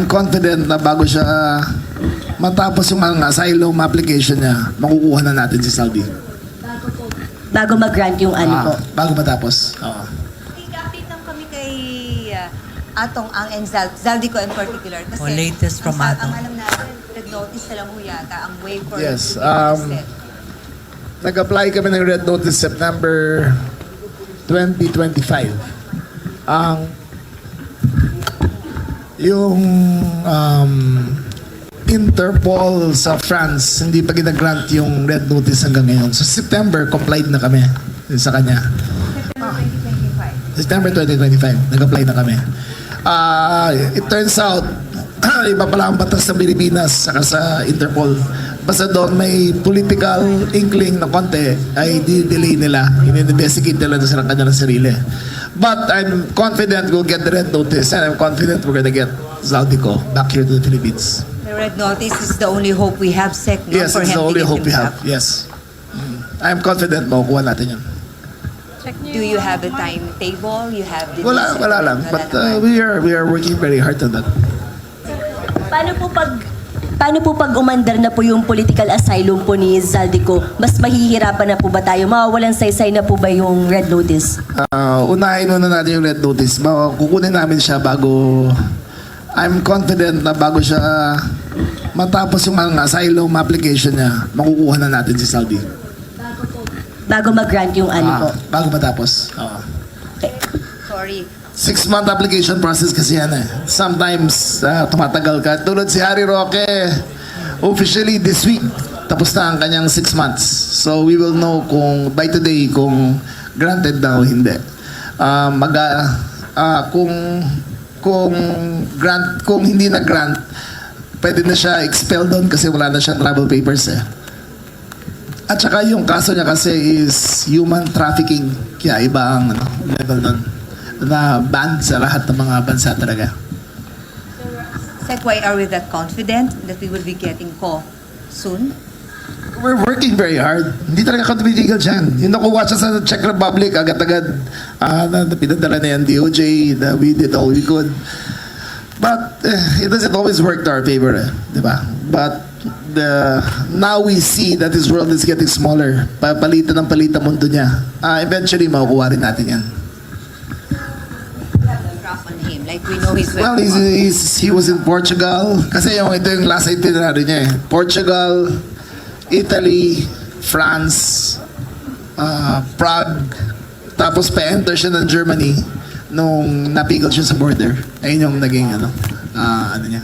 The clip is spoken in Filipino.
I'm confident na bago siya matapos yung asylum application niya, makukuha na natin si Saldi. Bago mag-grant yung ano po. Bago matapos. Oo. I-update lang kami kay Atong Ang and Zaldico in particular. Kasi latest from Atong. Ang alam natin, red notice na lang ho yata ang way for Yes. to be arrested. Nag-apply kami ng Red Notice September 2025. Yung Interpol sa France, hindi pa gina-grant yung Red Notice hanggang ngayon. So September, complied na kami sa kanya. September 2025, nag-apply na kami. It turns out, iba pala ang batas sa Pilipinas saka sa Interpol. Basta doon may political inkling na konti, ay di-delay nila. In-investigate nila na silang kanilang sarili. But I'm confident we'll get the Red Notice and I'm confident we're gonna get Zaldico back here to the Philippines. The red notice is the only hope we have, Sec, no? Yes, for it's him the to only get hope him we have. back. Yes. I'm confident makukuha natin yun. Do you have a timetable? You have the Wala lang. But naman. we are working very hard on that. Paano po pag umandar na po yung political asylum po ni Zaldico, mas mahihirapan na po ba tayo? Mawawalan saysay na po ba yung red notice? Unahin muna natin yung Red Notice. Kukunin namin siya bago... I'm confident na bago siya matapos yung asylum application niya, makukuha na natin si Saldi. Bago mag-grant yung ano po? Bago matapos. Oo. Okay. Sorry. 6-month application process kasi yan eh. Sometimes tumatagal ka. Tulad si Harry Roque, officially this week, tapos na ang kanyang 6 months. So we will know kung by today kung granted na o hindi. Kung hindi na grant, pwede na siya expel doon kasi wala na siyang travel papers eh. At saka yung kaso niya kasi is human trafficking. Kaya iba ang level doon. Na banned sa lahat ng mga bansa talaga. Sec, why are we that confident that we will be getting ko soon? We're working very hard. Hindi talaga ka tumitigil dyan. Yung nakuha siya sa Czech Republic, agad-agad pinadala na yan DOJ, we did all we could. But it doesn't always work to our favor, di ba? But now we see that this world is getting smaller. Palitan ng palitan mundo niya. Eventually, makukuha rin natin yan. Drop on him, like we know he's Well, he was in Portugal. Kasi ito yung last itinerary niya eh. Portugal, Italy, France, Prague, tapos pa-enter siya ng Germany nung napigil siya sa border. Ayun yung naging ano niya.